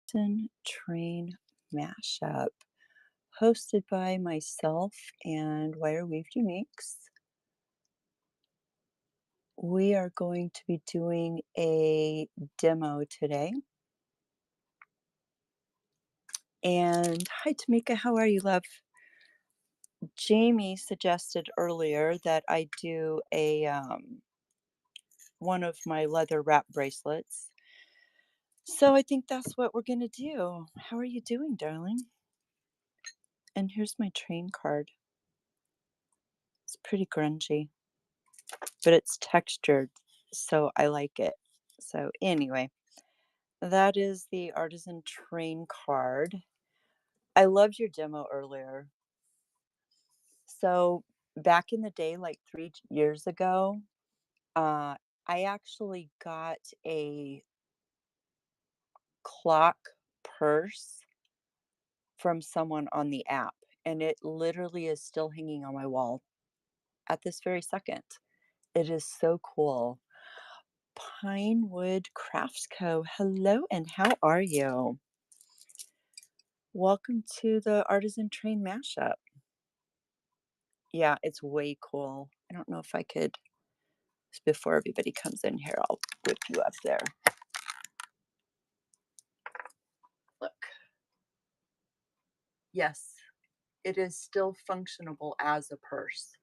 Artisan Train Mashup, hosted by myself and Wire Weaved Uniques. We are going to be doing a demo today. And hi, Tamika, how are you, love? Jamie suggested earlier that I do a one of my leather wrap bracelets. So I think that's what we're going to do. How are you doing, darling? And here's my train card. It's pretty grungy, but it's textured, so I like it. So anyway, that is the Artisan Train card. I loved your demo earlier. So back in the day, like 3 years ago, uh, I actually got a clock purse from someone on the app, and it literally is still hanging on my wall at this very second. It is so cool. Pinewood Crafts Co. Hello, and how are you? Welcome to the Artisan Train Mashup. Yeah, it's way cool. I don't know if I could, before everybody comes in here, I'll whip you up there. Look. Yes, it is still functionable as a purse.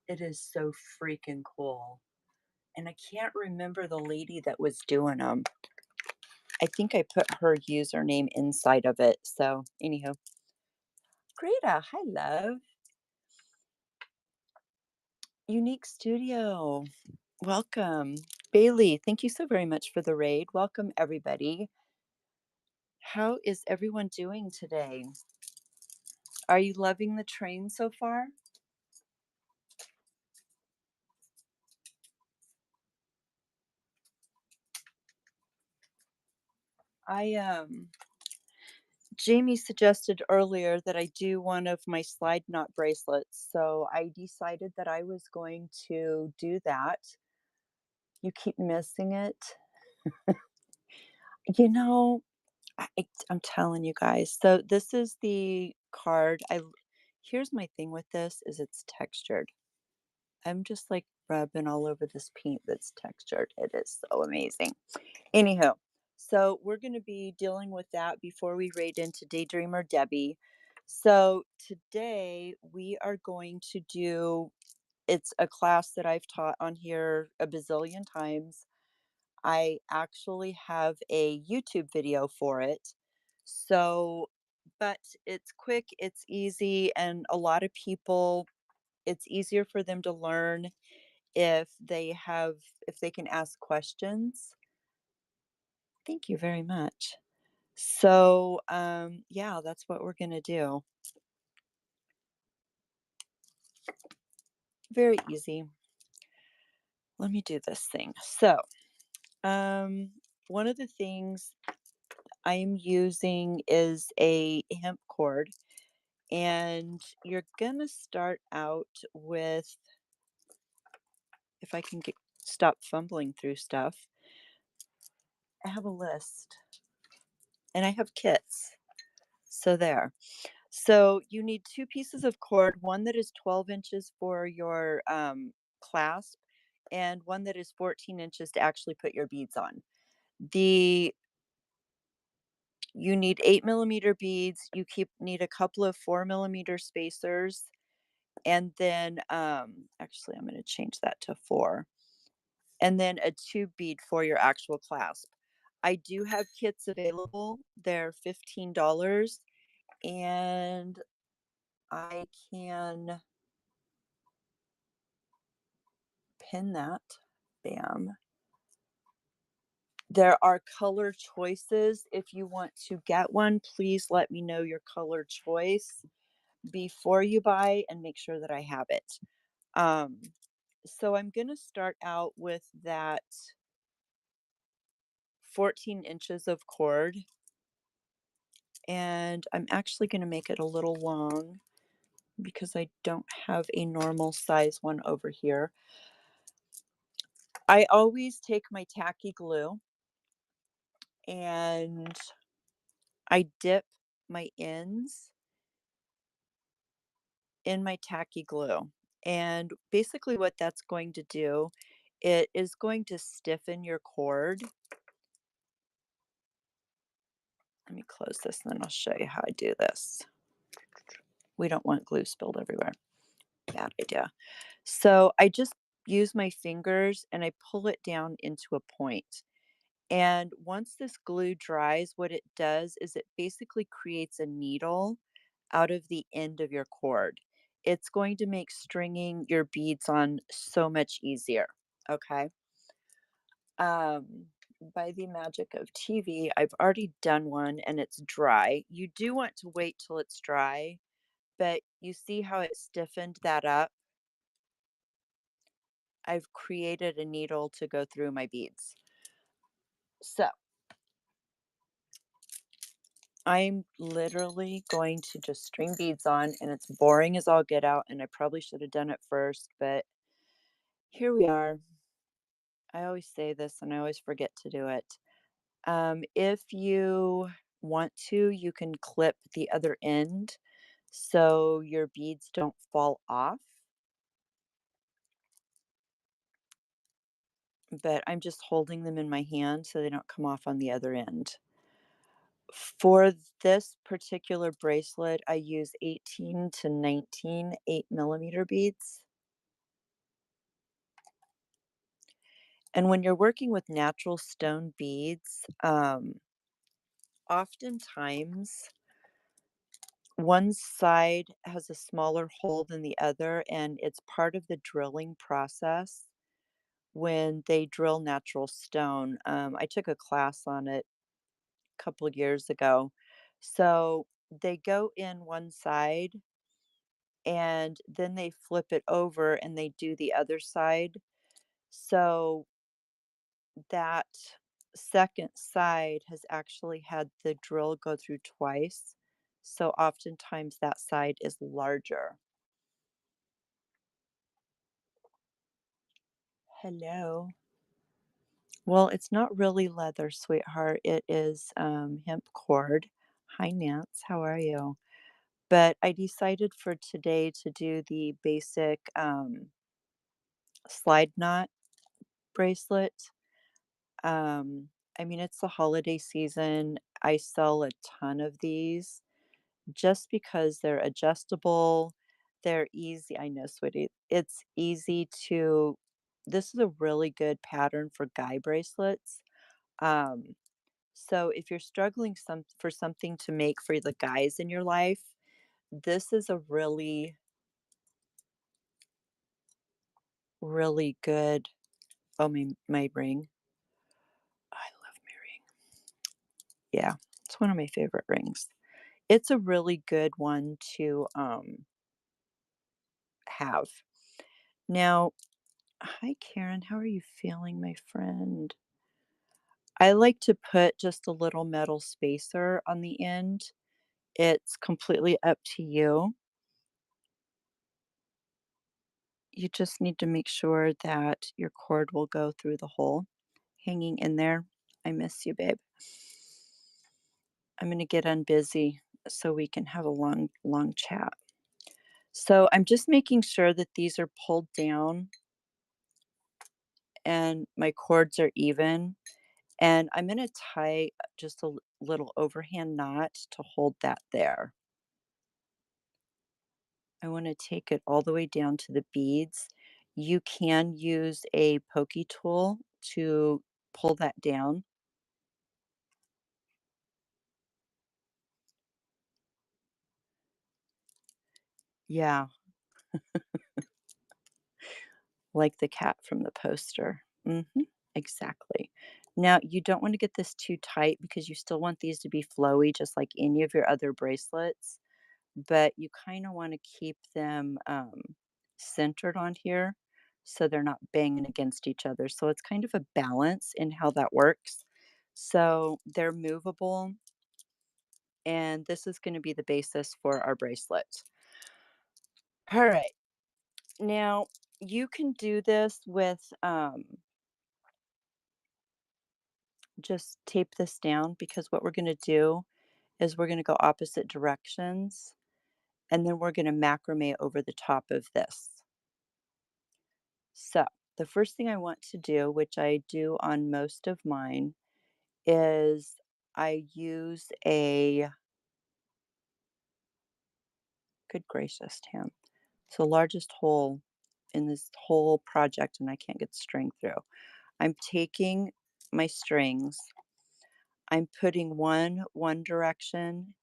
It is so freaking cool. And I can't remember the lady that was doing them. I think I put her username inside of it. So, anywho. Greta, hi, love. Unique Studio, welcome. Bailey, thank you so very much for the raid. Welcome, everybody. How is everyone doing today? Are you loving the train so far? Jamie suggested earlier that I do one of my slide knot bracelets, so I decided that I was going to do that. You keep missing it. You know, I'm telling you guys. So this is the card. Here's my thing with this is it's textured. I'm just like rubbing all over this paint that's textured. It is so amazing. Anyhow, so we're going to be dealing with that before we raid into Daydreamer Debbie. So today we are going to do, it's a class that I've taught on here a bazillion times. I actually have a YouTube video for it. So, but it's quick, it's easy, and a lot of people, it's easier for them to learn if they can ask questions. Thank you very much. So, yeah, that's what we're going to do. Very easy. Let me do this thing. So, one of the things I am using is a hemp cord, and you're going to start out with, if I can stop fumbling through stuff, I have a list and I have kits. So there. So you need 2 pieces of cord, one that is 12 inches for your clasp and one that is 14 inches to actually put your beads on. You need 8mm beads. You need a couple of 4mm spacers, and then actually I'm going to change that to 4, and then a tube bead for your actual clasp. I do have kits available. They're $15, and I can pin that. Bam. There are color choices. If you want to get one, please let me know your color choice before you buy and make sure that I have it. So I'm going to start out with that 14 inches of cord. And I'm actually going to make it a little long because I don't have a normal size one over here. I always take my tacky glue and I dip my ends in my tacky glue. And basically what that's going to do, it is going to stiffen your cord. Let me close this and then I'll show you how I do this. We don't want glue spilled everywhere. Bad idea. So I just use my fingers and I pull it down into a point. And once this glue dries, what it does is it basically creates a needle out of the end of your cord. It's going to make stringing your beads on so much easier. Okay. Um, by the magic of TV, I've already done one and it's dry. You do want to wait till it's dry, but you see how it stiffened that up? I've created a needle to go through my beads. So I'm literally going to just string beads on, and it's boring as all get out, and I probably should have done it first, but here we are. I always say this and I always forget to do it. If you want to, you can clip the other end so your beads don't fall off, but I'm just holding them in my hand so they don't come off on the other end. For this particular bracelet, I use 18 to 19 8mm beads. And when you're working with natural stone beads, oftentimes one side has a smaller hole than the other, and it's part of the drilling process when they drill natural stone. I took a class on it a couple of years ago. So they go in one side and then they flip it over and they do the other side. So that second side has actually had the drill go through twice. So oftentimes that side is larger. Hello. Well, it's not really leather, sweetheart. It is hemp cord. Hi, Nance. How are you? But I decided for today to do the basic slide knot bracelet. Um, I mean, it's the holiday season. I sell a ton of these just because they're adjustable. They're easy. I know, sweetie. It's easy to, this is a really good pattern for guy bracelets. Um, so if you're struggling for something to make for the guys in your life, this is a really, really good. Oh, my ring. I love my ring. Yeah, it's one of my favorite rings. It's a really good one to have. Now, hi Karen, how are you feeling, my friend? I like to put just a little metal spacer on the end. It's completely up to you. You just need to make sure that your cord will go through the hole. Hanging in there. I miss you, babe. I'm going to get unbusy so we can have a long, long chat. So I'm just making sure that these are pulled down and my cords are even. And I'm going to tie just a little overhand knot to hold that there. I want to take it all the way down to the beads. You can use a pokey tool to pull that down. Yeah, like the cat from the poster. Exactly. Now, you don't want to get this too tight because you still want these to be flowy, just like any of your other bracelets, but you kind of want to keep them centered on here so they're not banging against each other. So it's kind of a balance in how that works. So they're movable, and this is going to be the basis for our bracelet. All right. Now, you can do this with just tape this down because what we're going to do is we're going to go opposite directions and then we're going to macrame over the top of this. So the first thing I want to do, which I do on most of mine, is I use a, good gracious, Tam. It's the largest hole in this whole project and I can't get string through. I'm taking my strings, I'm putting one direction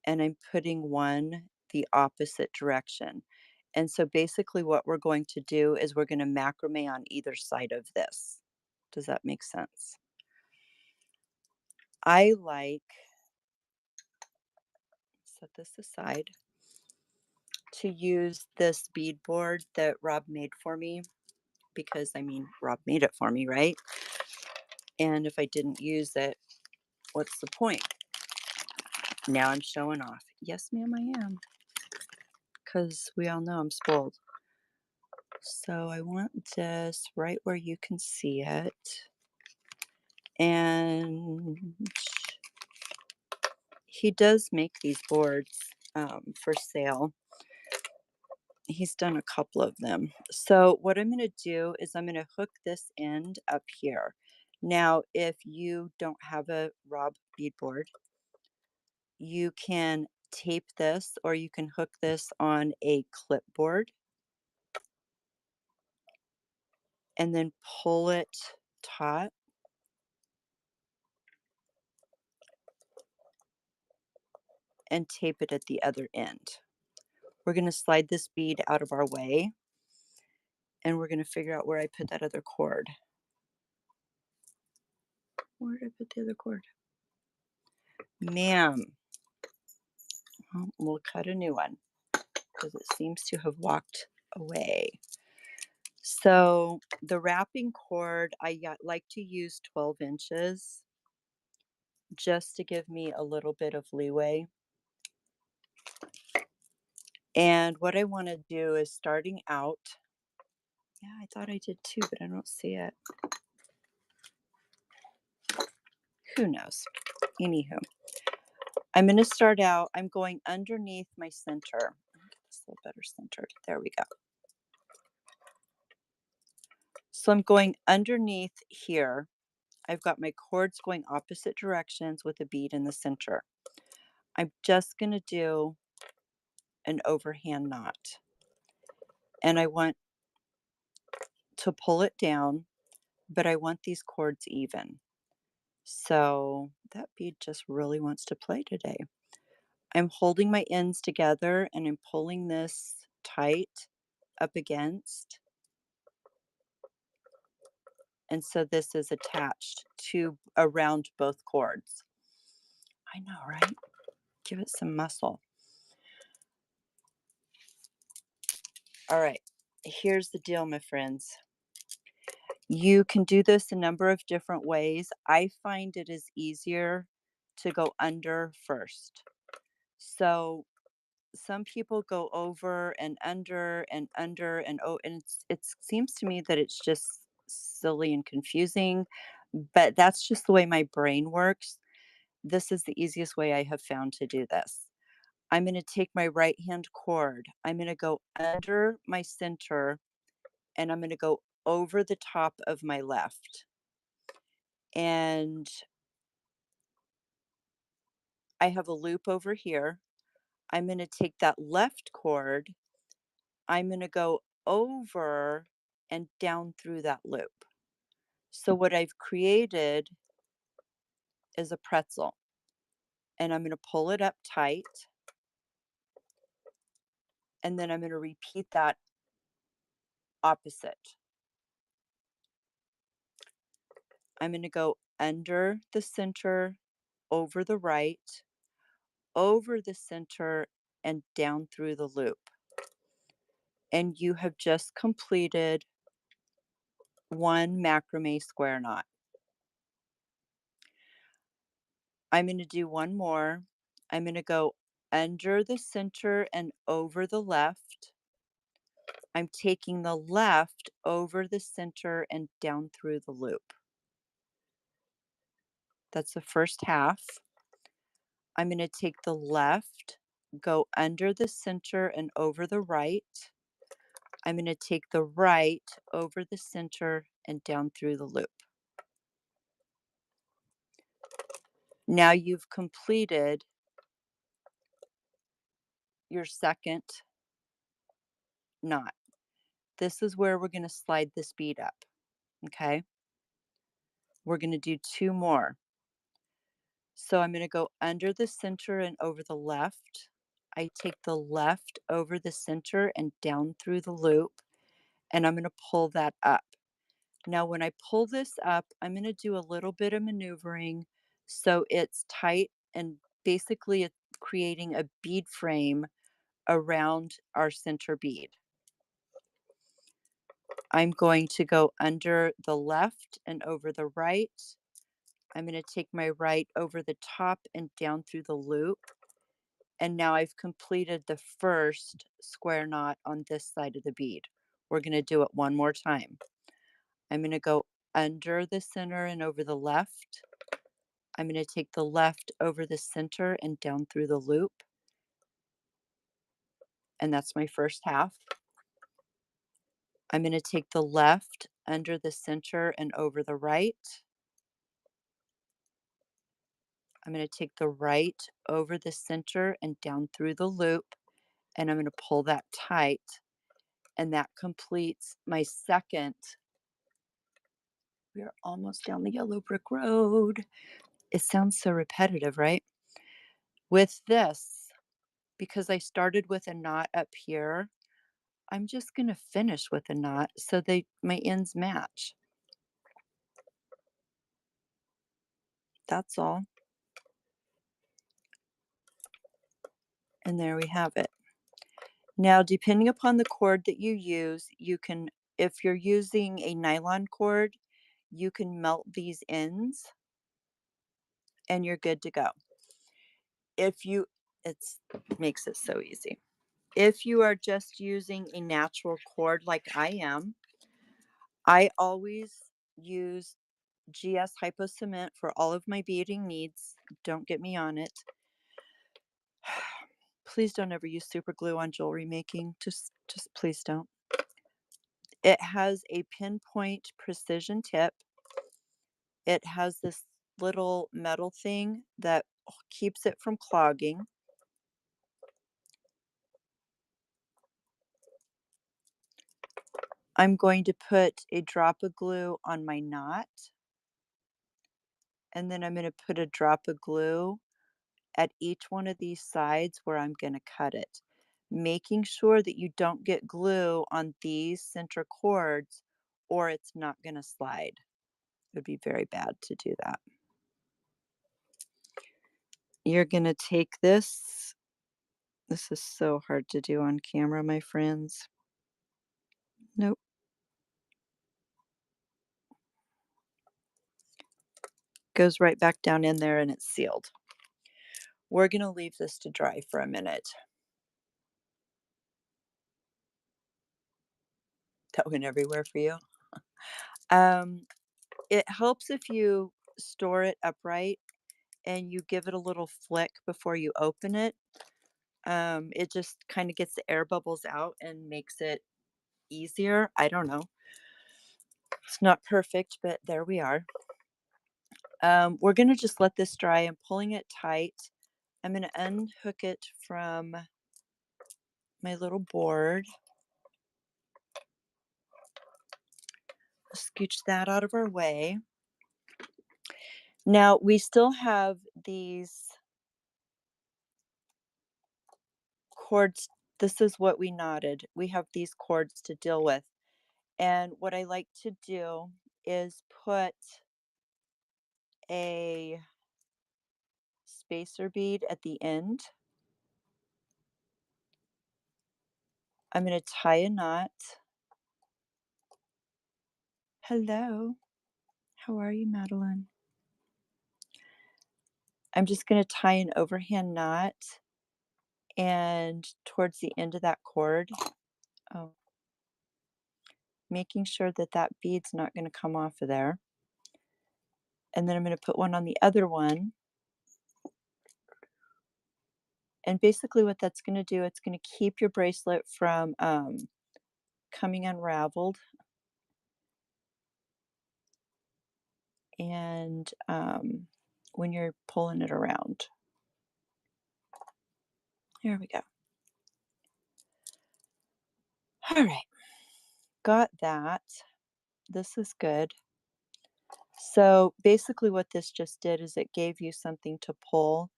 and I'm putting one the opposite direction. And so basically what we're going to do is we're going to macrame on either side of this. Does that make sense? I like, set this aside, to use this beadboard that Rob made for me because, I mean, Rob made it for me, right? And if I didn't use it, what's the point? Now I'm showing off. Yes, ma'am, I am. Because we all know I'm spoiled. So I want this right where you can see it. And he does make these boards for sale. He's done a couple of them. So what I'm going to do is I'm going to hook this end up here. Now, if you don't have a Rob beadboard, you can tape this or you can hook this on a clipboard and then pull it taut and tape it at the other end. We're going to slide this bead out of our way and we're going to figure out where I put that other cord. Where did I put the other cord? Ma'am. Well, we'll cut a new one because it seems to have walked away. So the wrapping cord, I like to use 12 inches just to give me a little bit of leeway. And what I want to do is starting out, yeah, I thought I did too, but I don't see it. Who knows? Anywho, I'm going to start out, I'm going underneath my center. Let me get this a little better centered. There we go. So I'm going underneath here. I've got my cords going opposite directions with a bead in the center. I'm just going to do an overhand knot. And I want to pull it down, but I want these cords even. So that bead just really wants to play today. I'm holding my ends together and I'm pulling this tight up against. And so this is attached to around both cords. I know, right? Give it some muscle. All right, here's the deal, my friends. You can do this a number of different ways. I find it is easier to go under first. So some people go over and under and under and oh, and it seems to me that it's just silly and confusing, but that's just the way my brain works. This is the easiest way I have found to do this. I'm going to take my right hand cord. I'm going to go under my center and I'm going to go over the top of my left. And I have a loop over here. I'm going to take that left cord. I'm going to go over and down through that loop. So what I've created is a pretzel. And I'm going to pull it up tight. And then I'm going to repeat that opposite. I'm going to go under the center, over the right, over the center, and down through the loop. And you have just completed one macrame square knot. I'm going to do one more. I'm going to go under the center and over the left. I'm taking the left over the center and down through the loop. That's the first half. I'm going to take the left, go under the center and over the right. I'm going to take the right over the center and down through the loop. Now you've completed your second knot. This is where we're going to slide this bead up, okay? We're going to do 2 more. So I'm going to go under the center and over the left. I take the left over the center and down through the loop, and I'm going to pull that up. Now, when I pull this up, I'm going to do a little bit of maneuvering so it's tight, and basically it's creating a bead frame around our center bead. I'm going to go under the left and over the right. I'm going to take my right over the top and down through the loop. And now I've completed the first square knot on this side of the bead. We're going to do it one more time. I'm going to go under the center and over the left. I'm going to take the left over the center and down through the loop. And that's my first half. I'm going to take the left under the center and over the right. I'm going to take the right over the center and down through the loop, and I'm going to pull that tight, and that completes my second. We are almost down the yellow brick road. It sounds so repetitive, right? With this, because I started with a knot up here, I'm just going to finish with a knot so my ends match. That's all. And there we have it. Now, depending upon the cord that you use, if you're using a nylon cord, you can melt these ends and you're good to go. It makes it so easy. If you are just using a natural cord like I am, I always use GS Hypo Cement for all of my beading needs. Don't get me on it. Please don't ever use super glue on jewelry making. Just please don't. It has a pinpoint precision tip. It has this little metal thing that keeps it from clogging. I'm going to put a drop of glue on my knot, and then I'm going to put a drop of glue at each one of these sides where I'm going to cut it, making sure that you don't get glue on these center cords or it's not going to slide. It would be very bad to do that. You're going to take this. This is so hard to do on camera, my friends. Nope. Goes right back down in there and it's sealed. We're going to leave this to dry for a minute. That went everywhere for you. It helps if you store it upright and you give it a little flick before you open it. It just kind of gets the air bubbles out and makes it easier. I don't know. It's not perfect, but there we are. We're going to just let this dry. I'm pulling it tight. I'm going to unhook it from my little board. Scooch that out of our way. Now, we still have these cords. This is what we knotted. We have these cords to deal with. And what I like to do is put a spacer bead at the end. I'm going to tie a knot. Hello. How are you, Madeline? I'm just going to tie an overhand knot and towards the end of that cord, making sure that that bead's not going to come off of there. And then I'm going to put one on the other one. And basically what that's going to do, it's going to keep your bracelet from coming unraveled. And when you're pulling it around. Here we go. All right. Got that. This is good. So basically what this just did is it gave you something to pull,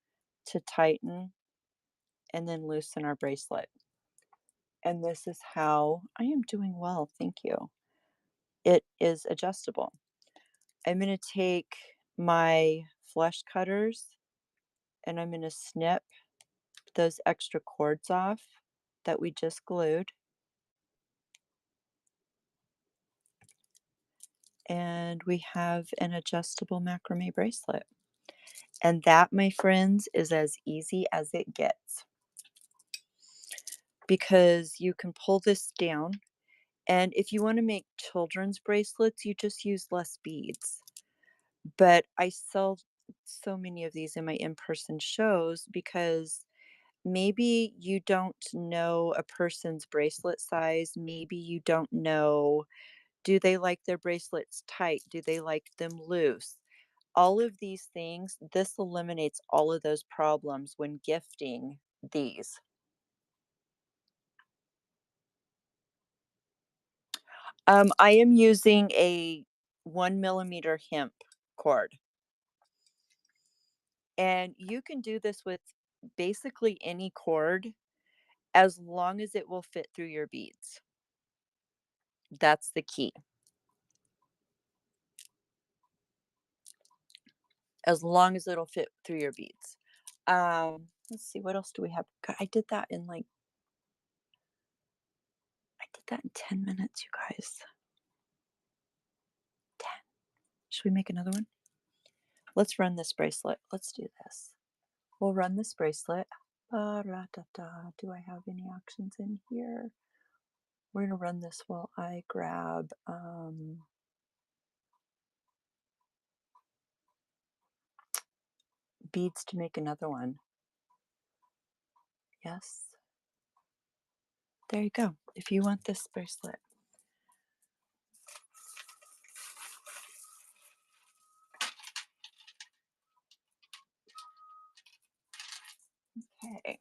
to tighten, and then loosen our bracelet. And this is how I am doing well, thank you. It is adjustable. I'm going to take my flush cutters and I'm going to snip those extra cords off that we just glued. And we have an adjustable macrame bracelet. And that, my friends, is as easy as it gets. Because you can pull this down, and if you want to make children's bracelets, you just use less beads. But I sell so many of these in my in-person shows because maybe you don't know a person's bracelet size. Maybe you don't know, do they like their bracelets tight? Do they like them loose? All of these things, this eliminates all of those problems when gifting these. I am using a 1 millimeter hemp cord. And you can do this with basically any cord as long as it will fit through your beads. That's the key. As long as it'll fit through your beads. Let's see, what else do we have? God, I did that in 10 minutes, you guys. 10. Should we make another one? Let's run this bracelet. Let's do this. We'll run this bracelet. Do I have any actions in here? We're going to run this while I grab beads to make another one. Yes. There you go. If you want this bracelet. Okay.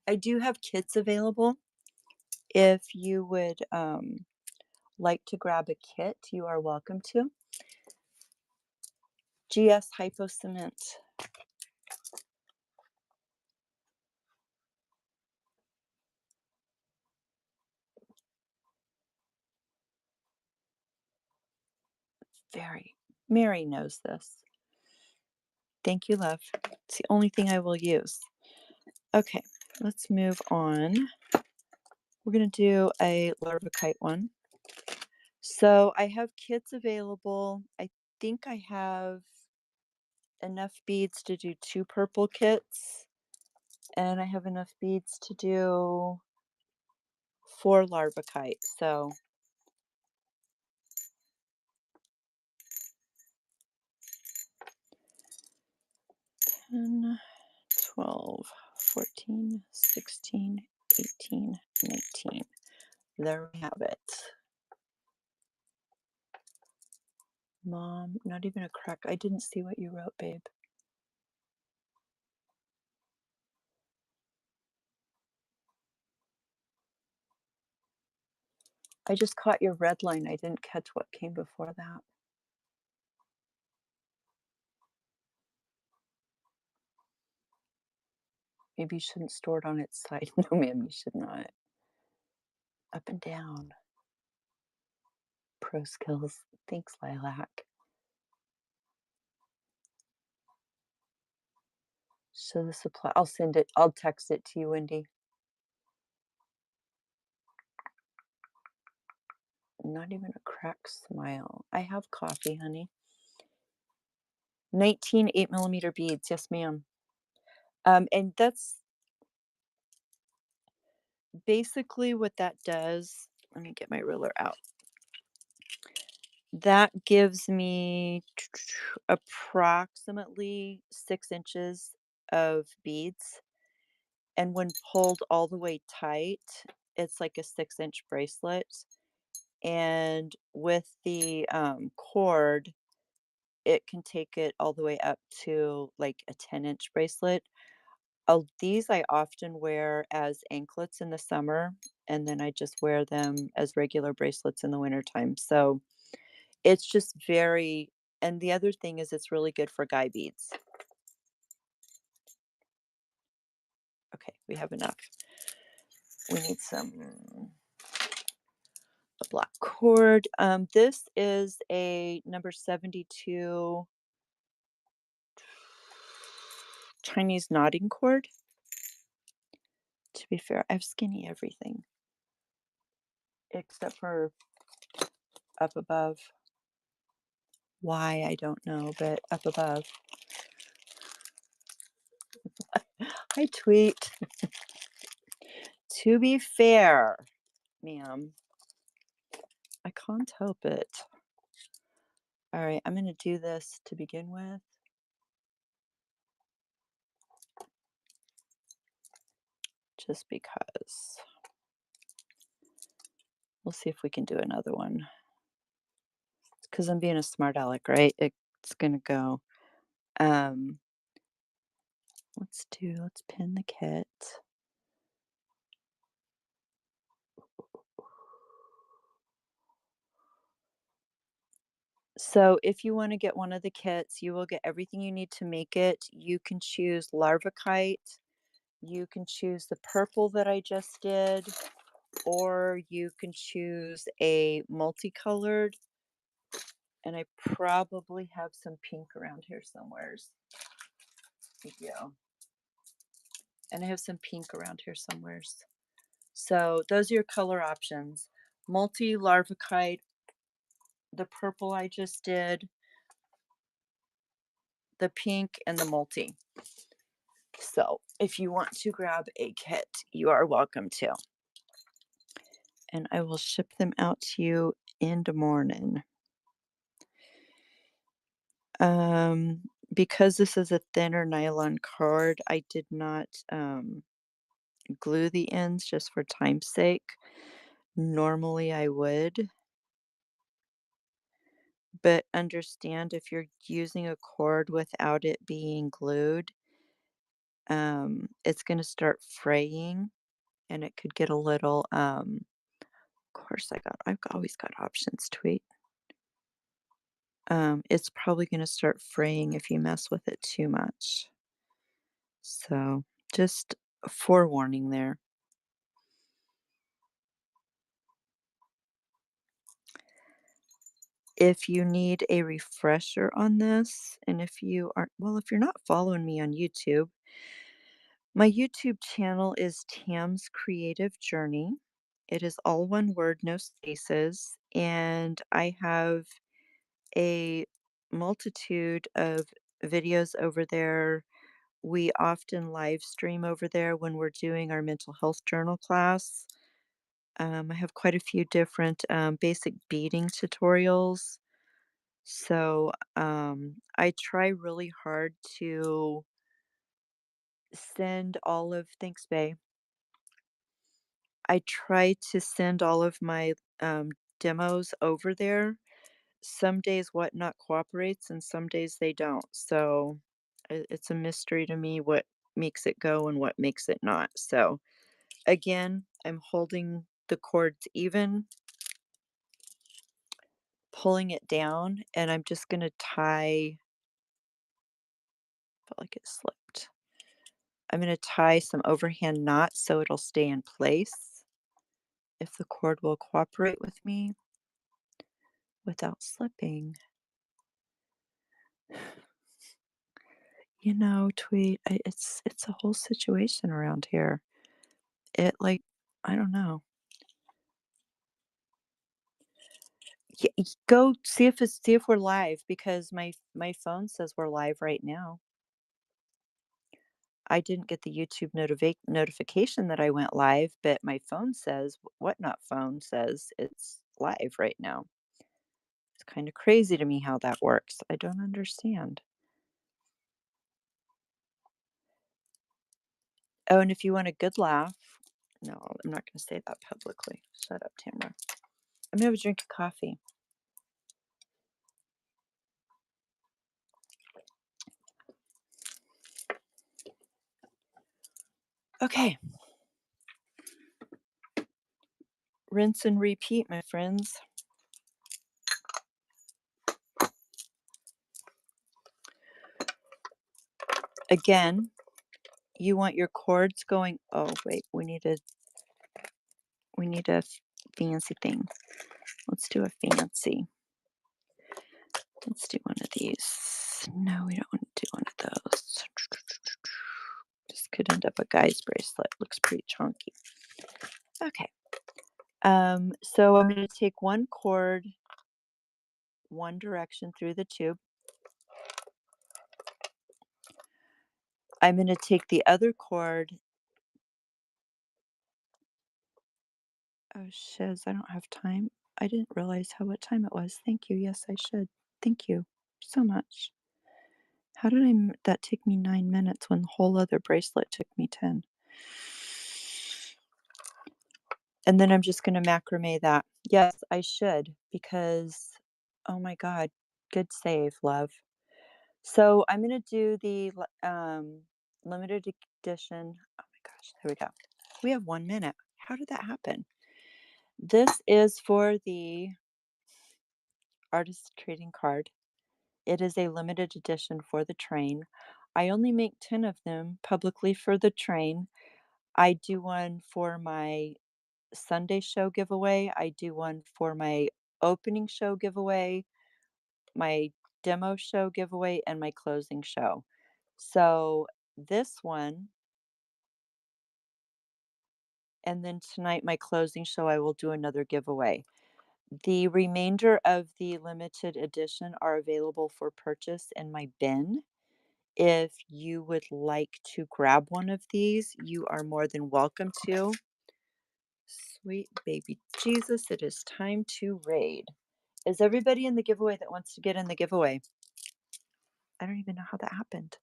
I do have kits available. If you would like to grab a kit, you are welcome to. GS Hypo Cement. Mary knows this. Thank you, love. It's the only thing I will use. Okay, let's move on. We're going to do a larva kite one. So I have kits available. I think I have enough beads to do 2 purple kits. And I have enough beads to do 4 larva kites. So 10, 12, 14, 16, 18, 19. There we have it. Mom, not even a crack. I didn't see what you wrote, babe. I just caught your red line. I didn't catch what came before that. Maybe you shouldn't store it on its side. No, ma'am, you should not. Up and down. Pro skills. Thanks, Lilac. So the supply, I'll send it, I'll text it to you, Wendy. Not even a crack smile. I have coffee, honey. 19 8mm beads. Yes, ma'am. And that's basically what that does. Let me get my ruler out. That gives me approximately 6 inches of beads, and when pulled all the way tight, it's like a 6-inch bracelet, and with the, cord, it can take it all the way up to, like, a 10-inch bracelet. Oh, these I often wear as anklets in the summer, and then I just wear them as regular bracelets in the wintertime, so it's just very and the other thing is it's really good for guy beads. Okay, we have enough. We need some a black cord. This is a number 72 Chinese knotting cord. To be fair, I have skinny everything except for up above. Why, I don't know, but up above. I tweet. To be fair, ma'am, I can't help it. All right, I'm going to do this to begin with. Just because. We'll see if we can do another one. Because I'm being a smart aleck, right? It's going to go. Um, let's pin the kit. So if you want to get one of the kits, you will get everything you need to make it. You can choose Larvakite. You can choose the purple that I just did, or you can choose a multicolored. And I probably have some pink around here somewheres. Yeah. And I have some pink around here somewheres. So those are your color options. Multi-larvicite, the purple I just did, the pink, and the multi. So if you want to grab a kit, you are welcome to. And I will ship them out to you in the morning. Because this is a thinner nylon card, I did not glue the ends just for time's sake. Normally I would, but understand if you're using a cord without it being glued, it's going to start fraying and it could get a little, of course I've always got options, tweet. It's probably going to start fraying if you mess with it too much. So just a forewarning there. If you need a refresher on this, and if you are, well, if you're not following me on YouTube, my YouTube channel is Tam's Creative Journey. It is all one word, no spaces, and I have a multitude of videos over there. We often live stream over there when we're doing our mental health journal class. I have quite a few different basic beading tutorials. So I try really hard to send all of, thanks, Bay. I try to send all of my demos over there. Some days Whatnot cooperates and some days they don't. So it's a mystery to me what makes it go and what makes it not. So again, I'm holding the cords even, pulling it down, and I'm just going to tie, felt like it slipped. I'm going to tie some overhand knots so it'll stay in place if the cord will cooperate with me without slipping. You know, tweet, it's a whole situation around here. It like, I don't know. Go see if we're live because my phone says we're live right now. I didn't get the YouTube notification that I went live, but my phone says, Whatnot phone says it's live right now. It's kind of crazy to me how that works. I don't understand. Oh, and if you want a good laugh, no, I'm not going to say that publicly. Shut up, Tamara. I'm going to have a drink of coffee. Okay. Rinse and repeat, my friends. Again, you want your cords going. Oh, wait, we need a fancy thing. Let's do a fancy. Let's do one of these. No, we don't want to do one of those. This could end up a guy's bracelet. Looks pretty chunky. Okay. So I'm going to take one cord one direction through the tube. I'm going to take the other cord. Oh, shiz, I don't have time. I didn't realize what time it was. Thank you. Yes, I should. Thank you so much. How did that take me 9 minutes when the whole other bracelet took me 10? And then I'm just going to macrame that. Yes, I should, because, oh my God, good save, love. So I'm going to do the limited edition. Oh my gosh, there we go. We have 1 minute. How did that happen? This is for the artist trading card. It is a limited edition for the train. I only make 10 of them publicly for the train. I do one for my Sunday show giveaway. I do one for my opening show giveaway, my demo show giveaway, and my closing show. So this one, and then tonight, my closing show, I will do another giveaway. The remainder of the limited edition are available for purchase in my bin. If you would like to grab one of these, you are more than welcome to. Sweet baby Jesus, it is time to raid. Is everybody in the giveaway that wants to get in the giveaway? I don't even know how that happened.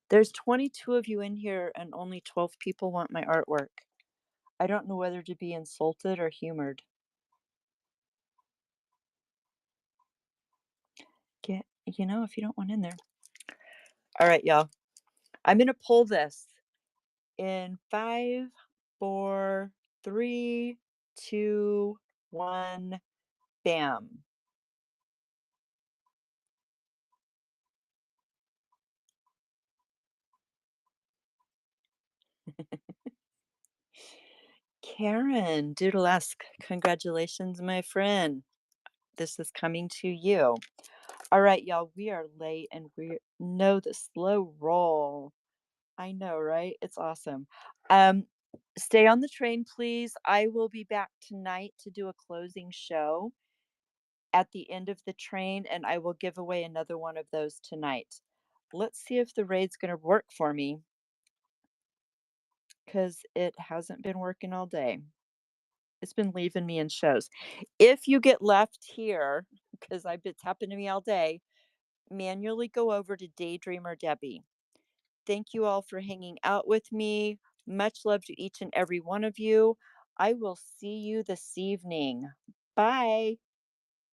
There's 22 of you in here and only 12 people want my artwork. I don't know whether to be insulted or humored. If you don't want in there. All right, y'all. I'm going to pull this in 5, 4, 3, 2, 1, bam. Karen Doodlesque, congratulations, my friend. This is coming to you. All right, y'all, we are late and we know the slow roll. I know, right? It's awesome. Stay on the train, please. I will be back tonight to do a closing show at the end of the train, and I will give away another one of those tonight. Let's see if the raid's going to work for me, because it hasn't been working all day. It's been leaving me in shows. If you get left here, because it's happened to me all day, manually go over to Daydreamer Debbie. Thank you all for hanging out with me. Much love to each and every one of you. I will see you this evening. Bye.